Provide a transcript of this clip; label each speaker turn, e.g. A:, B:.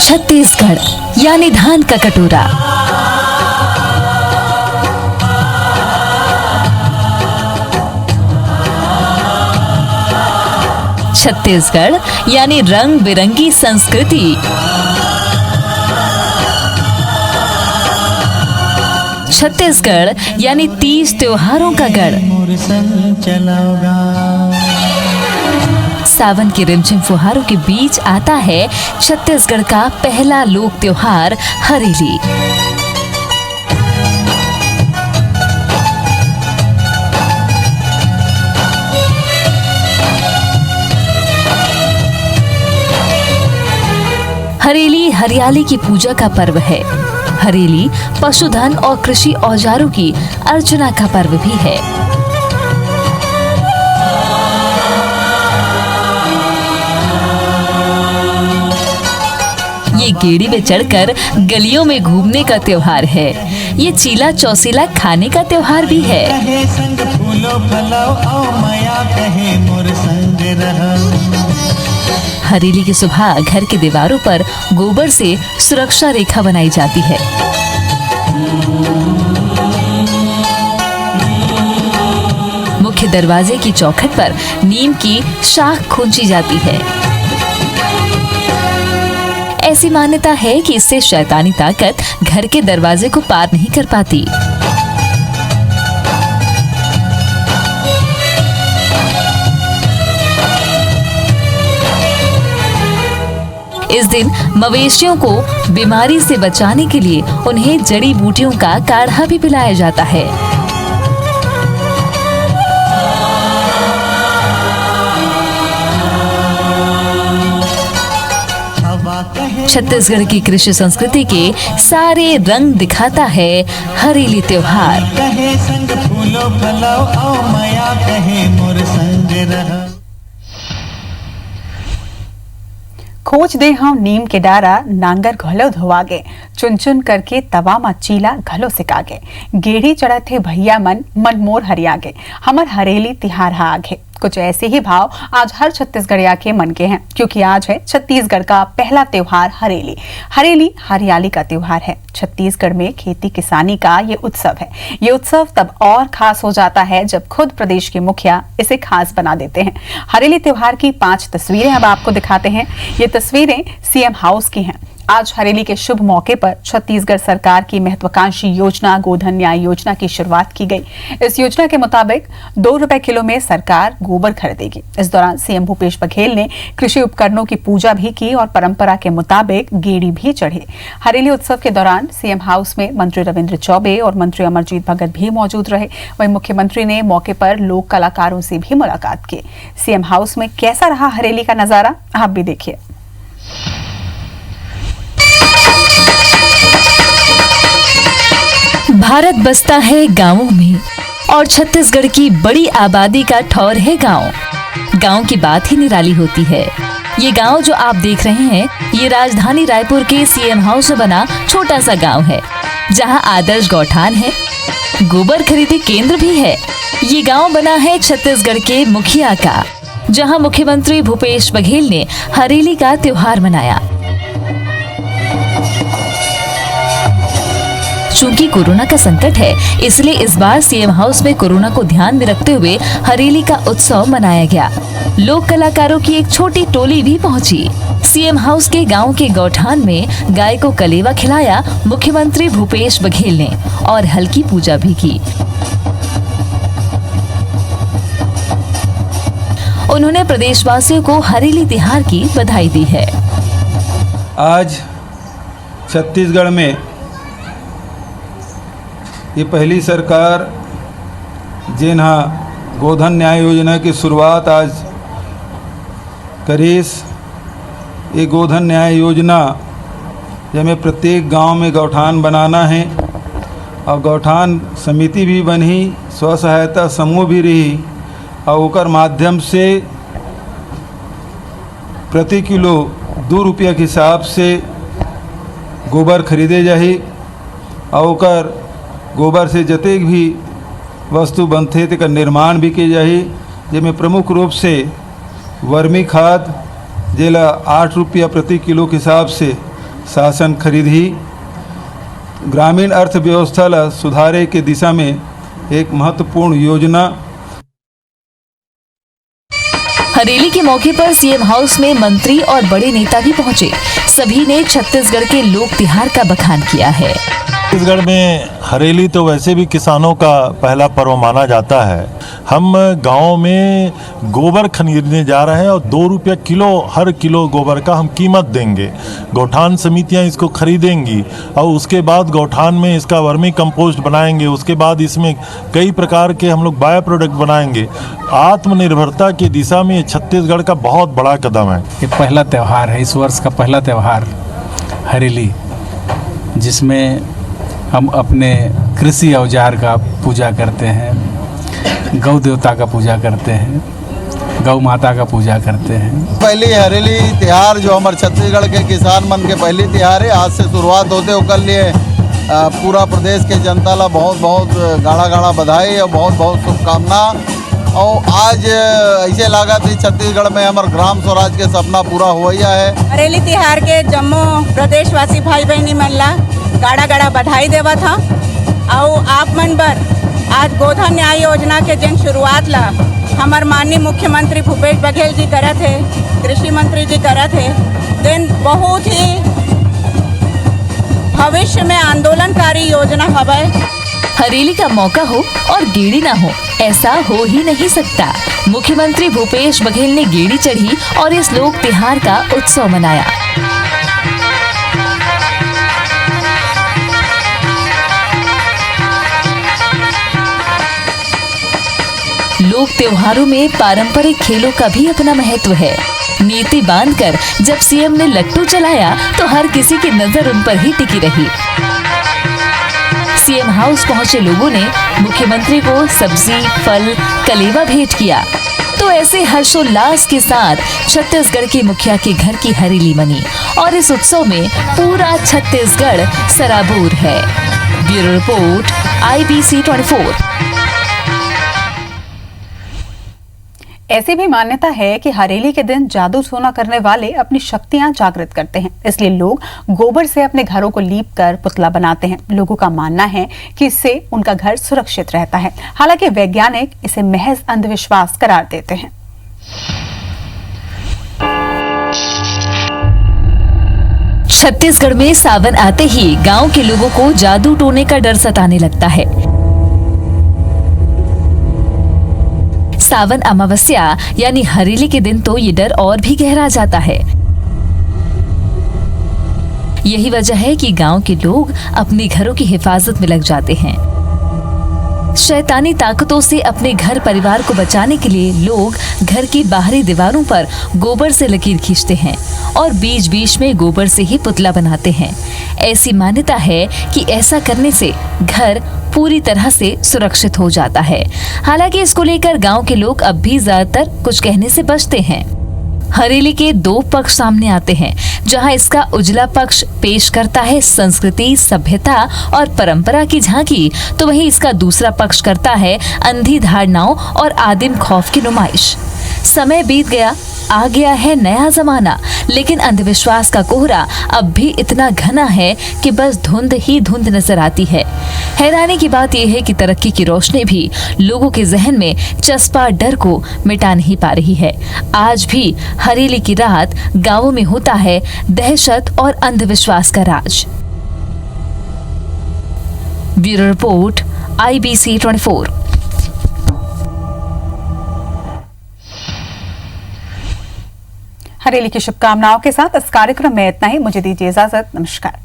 A: छत्तीसगढ़ यानी धान का कटोरा। छत्तीसगढ़ यानी रंग बिरंगी संस्कृति। छत्तीसगढ़ यानी 30 त्योहारों का गढ़। सावन के रिमझिम फुहारों के बीच आता है छत्तीसगढ़ का पहला लोक त्योहार हरेली। हरेली हरियाली की पूजा का पर्व है। हरेली पशुधन और कृषि औजारों की अर्चना का पर्व भी है। ये गेड़ी में चढ़कर गलियों में घूमने का त्योहार है। ये चीला चौसीला खाने का त्योहार भी है। हरेली की सुबह घर के दीवारों पर गोबर से सुरक्षा रेखा बनाई जाती है। मुख्य दरवाजे की चौखट पर नीम की शाख खूंची जाती है। ऐसी मान्यता है कि इससे शैतानी ताकत घर के दरवाजे को पार नहीं कर पाती। इस दिन मवेशियों को बीमारी से बचाने के लिए उन्हें जड़ी बूटियों का काढ़ा भी पिलाया जाता है। छत्तीसगढ़ की कृषि संस्कृति के सारे रंग दिखाता है हरेली त्योहार।
B: खोज दे हम नीम के डारा नांगर घलो धोवागे, चुन चुन करके तवा मा चीला घलो सिकागे। गेढ़ी चढ़त है भैया मन मन मोर हरियागे, हमर हरेली तिहार हा आगे। कुछ ऐसे ही भाव आज हर छत्तीसगढ़िया के मन के हैं, क्योंकि आज है छत्तीसगढ़ का पहला त्योहार हरेली। हरेली हरियाली का त्योहार है। छत्तीसगढ़ में खेती किसानी का ये उत्सव है। ये उत्सव तब और खास हो जाता है जब खुद प्रदेश के मुखिया इसे खास बना देते हैं। हरेली त्योहार की 5 तस्वीरें अब आपको दिखाते हैं। ये तस्वीरें सीएम हाउस की हैं। आज हरेली के शुभ मौके पर छत्तीसगढ़ सरकार की महत्वाकांक्षी योजना गोधन न्याय योजना की शुरुआत की गई। इस योजना के मुताबिक 2 रुपए किलो में सरकार गोबर खरीदेगी। इस दौरान सीएम भूपेश बघेल ने कृषि उपकरणों की पूजा भी की और परंपरा के मुताबिक गेड़ी भी चढ़े। हरेली उत्सव के दौरान सीएम हाउस में मंत्री रविंद्र चौबे और मंत्री अमरजीत भगत भी मौजूद रहे। वहीं मुख्यमंत्री ने मौके पर लोक कलाकारों से भी मुलाकात की। सीएम हाउस में कैसा रहा हरेली का नजारा, आप भी देखिए।
A: भारत बसता है गांवों में और छत्तीसगढ़ की बड़ी आबादी का ठौर है गांव। गांव की बात ही निराली होती है। ये गांव जो आप देख रहे हैं, ये राजधानी रायपुर के सीएम हाउस में बना छोटा सा गांव है, जहां आदर्श गौठान है, गोबर खरीदी केंद्र भी है। ये गांव बना है छत्तीसगढ़ के मुखिया का, जहां मुख्यमंत्री भूपेश बघेल ने हरेली का त्योहार मनाया। चूंकि कोरोना का संकट है, इसलिए इस बार सीएम हाउस में कोरोना को ध्यान में रखते हुए हरेली का उत्सव मनाया गया। लोक कलाकारों की एक छोटी टोली भी पहुंची। सीएम हाउस के गांव के गौठान में गाय को कलेवा खिलाया मुख्यमंत्री भूपेश बघेल ने और हल्की पूजा भी की। उन्होंने प्रदेशवासियों को हरेली तिहार की बधाई दी है।
C: आज छत्तीसगढ़ में ये पहली सरकार जिन्हा गोधन न्याय योजना की शुरुआत आज करीस। ये गोधन न्याय योजना जिसमें प्रत्येक गांव में गौठान बनाना है और गौठान समिति भी बनी, स्व सहायता समूह भी रही और ओकर माध्यम से प्रति किलो 2 रुपया के हिसाब से गोबर खरीदे जाही और ओकर गोबर से जतेक भी वस्तु बनते तेकर निर्माण भी किए जाही, जिसमें प्रमुख रूप से वर्मी खाद जेला 8 रुपया प्रति किलो के हिसाब से शासन खरीद ही ग्रामीण अर्थव्यवस्था सुधारे के दिशा में एक महत्वपूर्ण योजना।
A: हरेली के मौके पर सीएम हाउस में मंत्री और बड़े नेता भी पहुंचे। सभी ने छत्तीसगढ़ के लोक त्योहार का बखान किया है।
D: छत्तीसगढ़ में हरेली तो वैसे भी किसानों का पहला पर्व माना जाता है। हम गांव में गोबर खरीदने जा रहे हैं और 2 रुपये किलो हर किलो गोबर का हम कीमत देंगे। गौठान समितियां इसको खरीदेंगी और उसके बाद गौठान में इसका वर्मी कंपोस्ट बनाएंगे। उसके बाद इसमें कई प्रकार के हम लोग बायो प्रोडक्ट बनाएंगे। आत्मनिर्भरता की दिशा में छत्तीसगढ़ का बहुत बड़ा कदम है।
E: ये पहला त्यौहार है, इस वर्ष का पहला त्यौहार हरेली, जिसमें हम अपने कृषि औजार का पूजा करते हैं, गौ देवता का पूजा करते हैं, गौ माता का पूजा करते हैं।
F: पहली हरेली त्यौहार जो हमारे छत्तीसगढ़ के किसान मन के पहली त्यौहार है, आज से शुरुआत होते ओकर लिए पूरा प्रदेश के जनता ला बहुत बहुत गाढ़ा बधाई और बहुत बहुत शुभकामना। और आज ऐसे लागत है छत्तीसगढ़ में हमारे ग्राम स्वराज के सपना पूरा हुआ है।
G: हरेली तिहार के जम्मो प्रदेशवासी भाई बहनी मन ला गाड़ा बधाई देवा था। और आप मन बर आज गोधन न्याय योजना के जिन शुरुआत ला हमार माननीय मुख्यमंत्री भूपेश बघेल जी करत है, कृषि मंत्री जी करत है, दिन बहुत ही भविष्य में आंदोलनकारी योजना हवय।
A: हरेली का मौका हो और गेड़ी ना हो, ऐसा हो ही नहीं सकता। मुख्यमंत्री भूपेश बघेल ने गेड़ी चढ़ी और इस लोक त्योहार का उत्सव मनाया। लोक त्योहारों में पारंपरिक खेलों का भी अपना महत्व है। नीति बांधकर जब सीएम ने लट्टू चलाया तो हर किसी की नजर उन पर ही टिकी रही। सीएम हाउस पहुंचे लोगों ने मुख्यमंत्री को सब्जी, फल, कलेवा भेंट किया। तो ऐसे हर्षोल्लास के साथ छत्तीसगढ़ के मुखिया के घर की हरेली मनी और इस उत्सव में पूरा छत्तीसगढ़ सराबोर है। Bureau report, IBC 24।
B: ऐसी भी मान्यता है कि हरेली के दिन जादू टोना करने वाले अपनी शक्तियां जागृत करते हैं, इसलिए लोग गोबर से अपने घरों को लीप कर पुतला बनाते हैं। लोगों का मानना है कि इससे उनका घर सुरक्षित रहता है। हालांकि वैज्ञानिक इसे महज अंधविश्वास करार देते हैं।
A: छत्तीसगढ़ में सावन आते ही गांव के लोगों को जादू टोने का डर सताने लगता है। सावन अमावस्या यानी हरेली के दिन तो ये डर और भी गहरा जाता है। यही वजह है कि गांव के लोग अपने घरों की हिफाजत में लग जाते हैं। शैतानी ताकतों से अपने घर परिवार को बचाने के लिए लोग घर की बाहरी दीवारों पर गोबर से लकीर खींचते हैं और बीच बीच में गोबर से ही पुतला बनाते हैं। ऐसी मान्यता है कि ऐसा करने से घर पूरी तरह से सुरक्षित हो जाता है। हालांकि इसको लेकर गांव के लोग अब भी ज्यादातर कुछ कहने से बचते हैं। हरेली के 2 पक्ष सामने आते हैं, जहां इसका उजला पक्ष पेश करता है संस्कृति, सभ्यता और परंपरा की झांकी, तो वहीं इसका दूसरा पक्ष करता है अंधी धारणाओं और आदिम खौफ की नुमाइश। समय बीत गया, आ गया है नया जमाना, लेकिन अंधविश्वास का कोहरा अब भी इतना घना है कि बस धुंध ही धुंध नजर आती है। हैरानी की बात यह है कि तरक्की की रोशनी भी लोगों के जहन में चस्पा डर को मिटा नहीं पा रही है। आज भी हरेली की रात गांवों में होता है दहशत और अंधविश्वास का राज। Bureau report, IBC 24।
B: हरेली की शुभकामनाओं के साथ इस कार्यक्रम में इतना ही। मुझे दीजिए इजाजत। नमस्कार।